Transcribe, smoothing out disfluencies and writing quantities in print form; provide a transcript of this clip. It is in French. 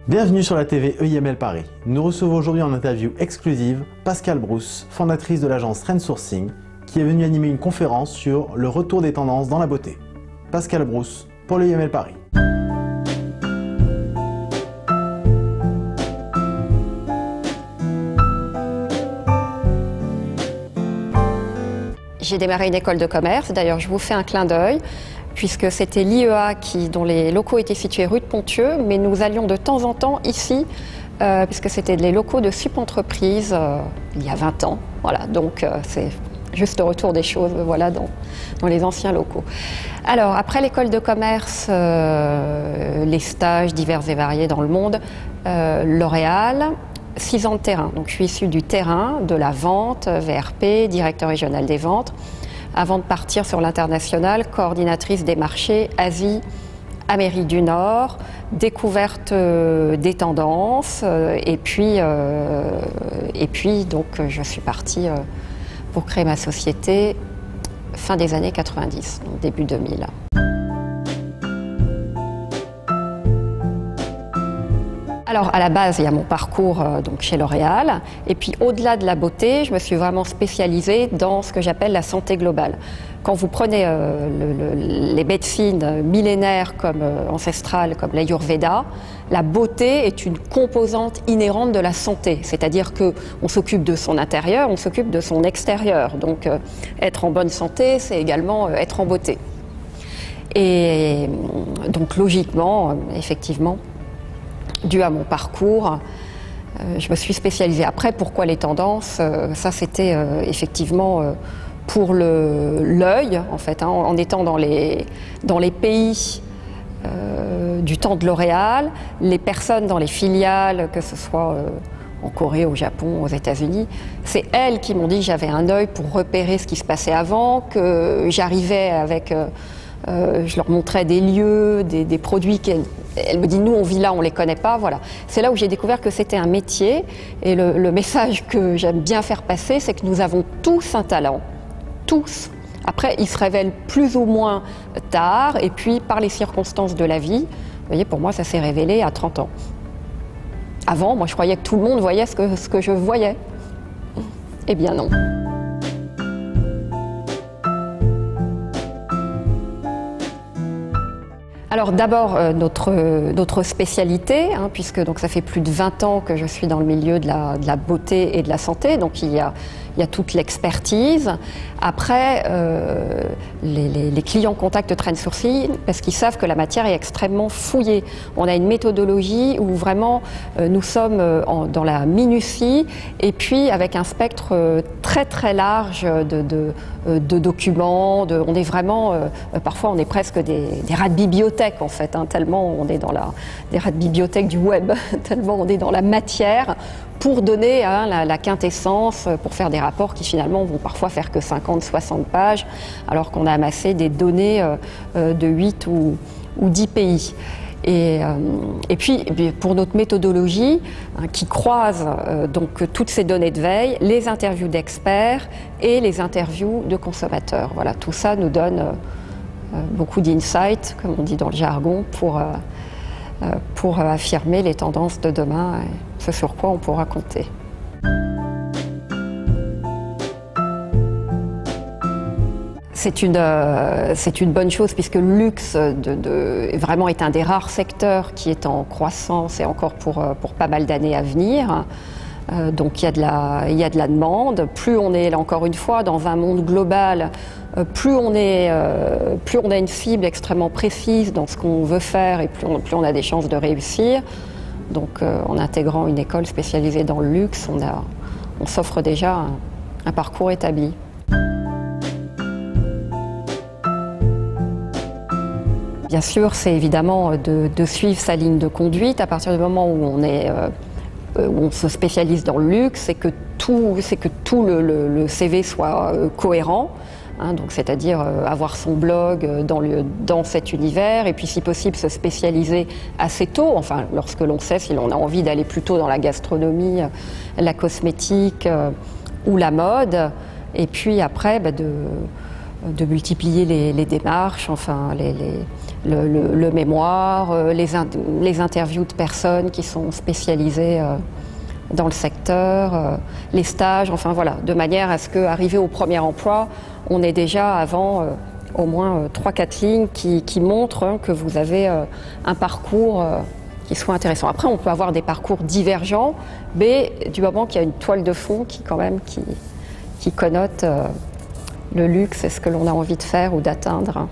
Bienvenue sur la TV EIML Paris. Nous recevons aujourd'hui en interview exclusive Pascale Brousse, fondatrice de l'agence Trend Sourcing, qui est venue animer une conférence sur le retour des tendances dans la beauté. Pascale Brousse pour l'EIML Paris. J'ai démarré une école de commerce, d'ailleurs je vous fais un clin d'œil, puisque c'était l'IEA dont les locaux étaient situés rue de Ponthieu, mais nous allions de temps en temps ici, puisque c'était les locaux de Sup Entreprise il y a 20 ans. Voilà, donc c'est juste le retour des choses voilà, dans les anciens locaux. Alors, après l'école de commerce, les stages divers et variés dans le monde, L'Oréal, 6 ans de terrain. Donc, je suis issue du terrain, de la vente, VRP, directeur régional des ventes, avant de partir sur l'international, coordinatrice des marchés Asie, Amérique du Nord, découverte des tendances, et puis donc je suis partie pour créer ma société fin des années 90, donc début 2000. Alors à la base, il y a mon parcours donc chez L'Oréal, et puis au-delà de la beauté, je me suis vraiment spécialisée dans ce que j'appelle la santé globale. Quand vous prenez les médecines millénaires comme ancestrales, comme l'Ayurveda, la beauté est une composante inhérente de la santé, c'est-à-dire qu'on s'occupe de son intérieur, on s'occupe de son extérieur. Donc être en bonne santé, c'est également être en beauté. Et donc logiquement, effectivement, dû à mon parcours, je me suis spécialisée. Après, pourquoi les tendances? Ça, c'était effectivement pour l'œil, en fait, hein, en étant dans les pays du temps de L'Oréal, les personnes dans les filiales, que ce soit en Corée, au Japon, aux États-Unis, c'est elles qui m'ont dit que j'avais un œil pour repérer ce qui se passait avant, que j'arrivais avec... je leur montrais des lieux, des produits elle me dit nous on vit là, on les connaît pas, voilà. C'est là où j'ai découvert que c'était un métier et le message que j'aime bien faire passer, c'est que nous avons tous un talent, tous. Après, il se révèle plus ou moins tard et puis par les circonstances de la vie. Vous voyez, pour moi, ça s'est révélé à 30 ans. Avant, moi, je croyais que tout le monde voyait ce que je voyais. Eh bien non. Alors d'abord notre spécialité, hein, puisque donc ça fait plus de 20 ans que je suis dans le milieu de la beauté et de la santé, donc il y a toute l'expertise. Après, les clients contactent Trend Sourcing parce qu'ils savent que la matière est extrêmement fouillée. On a une méthodologie où vraiment nous sommes dans la minutie et puis avec un spectre très très large de documents. On est vraiment, parfois on est presque des rats de bibliothèque en fait, hein, tellement on est dans des rats de bibliothèque du web, tellement on est dans la matière pour donner hein, la quintessence, pour faire des rapports qui finalement vont parfois faire que 50-60 pages, alors qu'on a amassé des données de 8 ou 10 pays. Et puis pour notre méthodologie hein, qui croise donc toutes ces données de veille, les interviews d'experts et les interviews de consommateurs. Voilà, tout ça nous donne beaucoup d'insights, comme on dit dans le jargon, pour affirmer les tendances de demain et ce sur quoi on pourra compter. C'est une bonne chose puisque le luxe vraiment est un des rares secteurs qui est en croissance et encore pour pas mal d'années à venir. Donc il y a de la demande. Plus on est, là encore une fois, dans un monde global, plus on a une cible extrêmement précise dans ce qu'on veut faire et plus on a des chances de réussir. Donc en intégrant une école spécialisée dans le luxe, on s'offre déjà un parcours établi. Bien sûr, c'est évidemment de suivre sa ligne de conduite à partir du moment où on se spécialise dans le luxe, c'est que tout le CV soit cohérent. Hein, donc c'est-à-dire avoir son blog dans cet univers et puis si possible se spécialiser assez tôt, enfin lorsque l'on sait si l'on a envie d'aller plutôt dans la gastronomie, la cosmétique ou la mode, et puis après de multiplier les démarches, enfin le mémoire, les interviews de personnes qui sont spécialisées dans le secteur, les stages, enfin voilà, de manière à ce qu'arrivé au premier emploi, on ait déjà avant au moins 3-4 lignes qui montrent que vous avez un parcours qui soit intéressant. Après, on peut avoir des parcours divergents, mais du moment qu'il y a une toile de fond qui connote le luxe et ce que l'on a envie de faire ou d'atteindre.